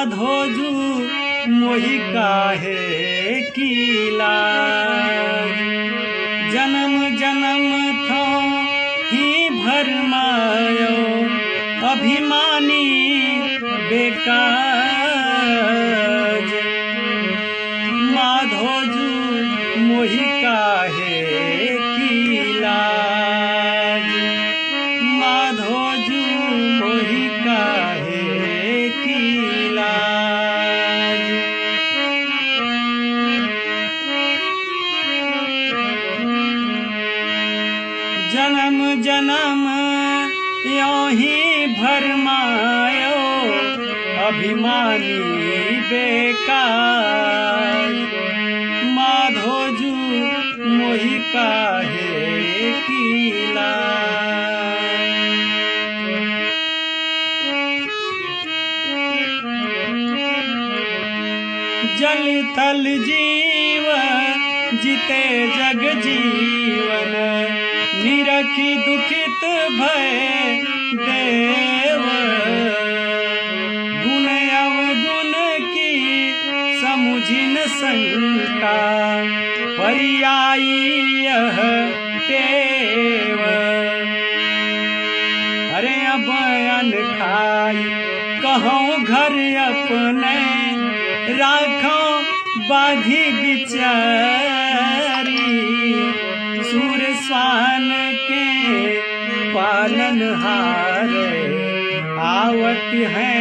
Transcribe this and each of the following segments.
माधो जू मोहि काहे की लाज। जन्म जन्म थो ही भरमायो अभिमानी बेकाज। माधो जू मोहि काहे की लाज। माधो जू मोहि काहे की लाज। जन्म जन्म यों ही भरमायो अभिमानी बेकार। माधो जू मोहि काहे की लाज। जल थल जीव जिते जग जीवन निरखी दुखित भय देव। गुण अवगुण की समुझिन शंका पर्यायी यह टेव। अरे अब अन खाई कहूँ घर अपने राखो बाधी बिचारी। सूर स्वान के पालनहार आवत है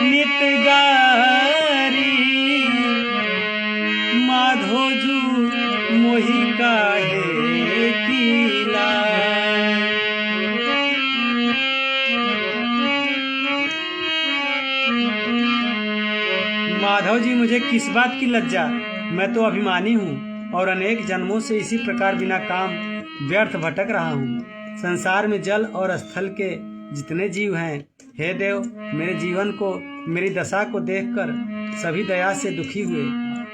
नित गारी। माधो जू मोहि काहे की लाज। माधव जी मुझे किस बात की लज्जा, मैं तो अभिमानी हूँ और अनेक जन्मों से इसी प्रकार बिना काम व्यर्थ भटक रहा हूँ। संसार में जल और स्थल के जितने जीव हैं, हे देव, मेरे जीवन को, मेरी दशा को देखकर सभी दया से दुखी हुए,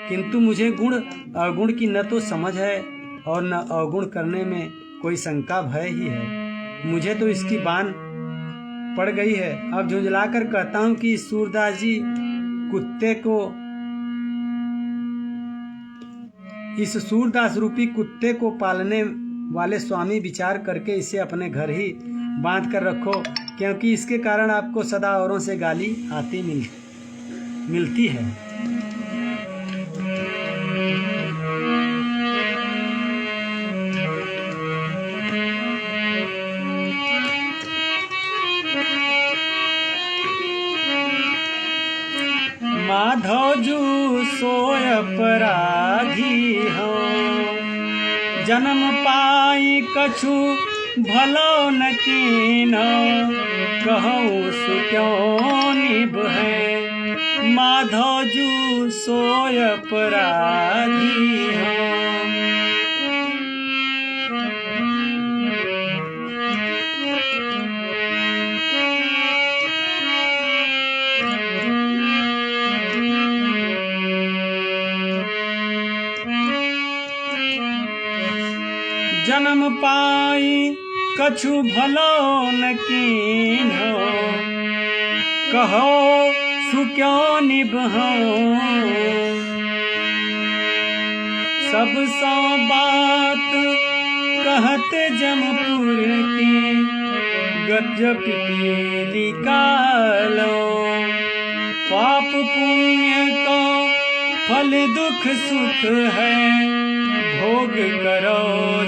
किंतु मुझे गुण अवगुण की न तो समझ है और न अवगुण करने में कोई शंका भय ही है। मुझे तो इसकी बान पड़ गई है। अब झुंझलाकर कहता हूँ कि सूरदास जी कुत्ते को, इस सूरदास रूपी कुत्ते को पालने वाले स्वामी विचार करके इसे अपने घर ही बांध कर रखो, क्योंकि इसके कारण आपको सदा औरों से गाली आती मिलती है। माधो जू सोय अपराधी हो, जन्म पाई कछु भलो न कीनो, कहूँ सु क्यों निभ है। माधो जू सोय अपराधी हो। जन्म पाई कछु भलो न कीन्हो, कहो सु क्यों निभहो। सब सौ बात कहते जमपुर की, गजब पीली कालो। पाप पुण्य को फल दुख सुख है, भोग करो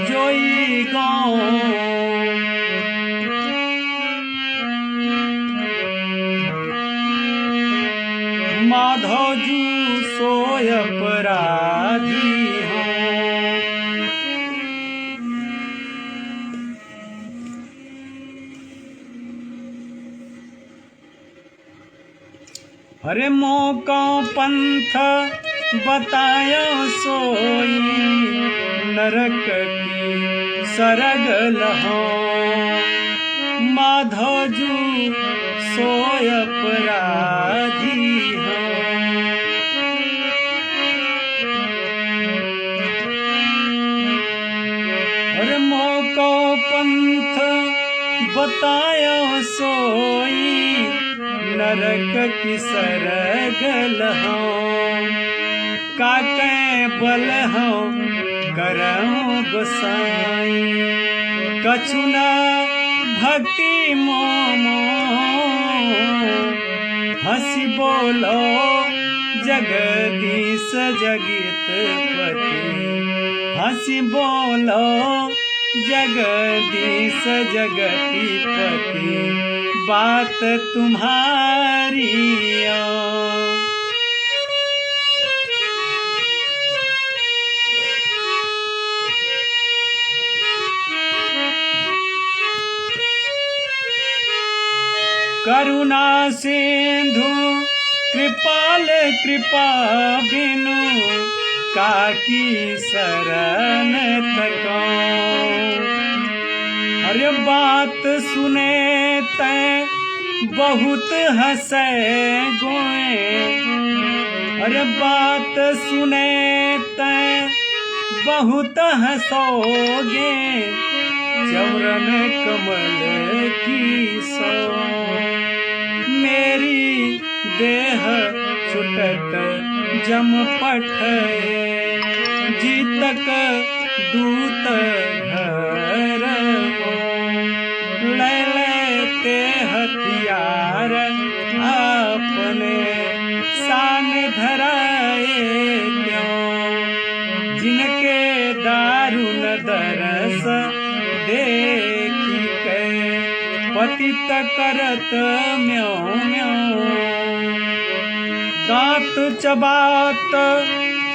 जोई गाँव। माधो जू सोय अपराधी हो। अरे मौका पंथ बतायो सोई, नरक की सरग लहो। माधो जू सोय अपराधी हो। अरे मौको पंथ बताय भयो सोई नरक की सरगल हूँ काके बल हूँ करऊँ गोसाई कछु न भक्ति मोमो हंसी बोलो जगदीश जगत पति हंसी बोलो जगदीश जगती पति बात तुम्हारी करुणा सिंधु कृपाल कृपा बिनु काकी शरण तको अरे बात सुने तै बहुत हंसे गोए अरे बात सुने तै बहुत हंसोगे चौरन कमल की सो मेरी देह छुटत जम पठए जीतक दूत घर ले लेते हथियार अपने सान धराए क्यों जिनके दारुण दरस देखी के पतित करत म्यों म्यों दांत चबात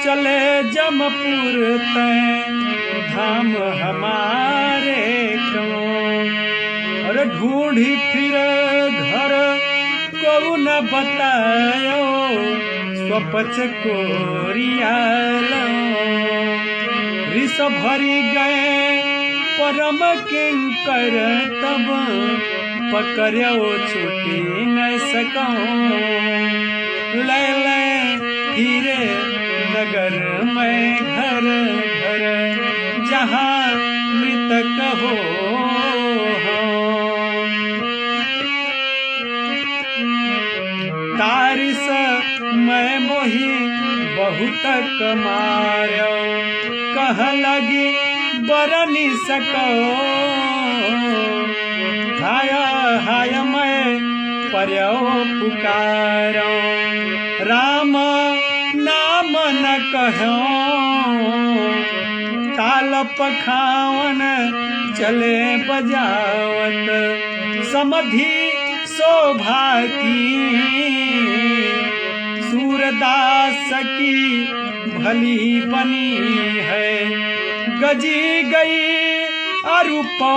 चले जमपुर तय धाम हमारे क्यों और ढूंढी फिर घर को न बतायो स्वपच कोरियालो रिस भरी गए परम किंकर तब पकड़ो छुटी न सकूं ले ले फिरे नगर में घर घर जहाँ मृतक हो तारिस मैं मोही बहुत कमायो कह लगी बरनी सको हाय हाय मैं पर्यो पुकारो राम नाम न कहो ताल पखावन चले बजावत समधि शोभा की सूरदास की भली बनी है गजी गई अरूपों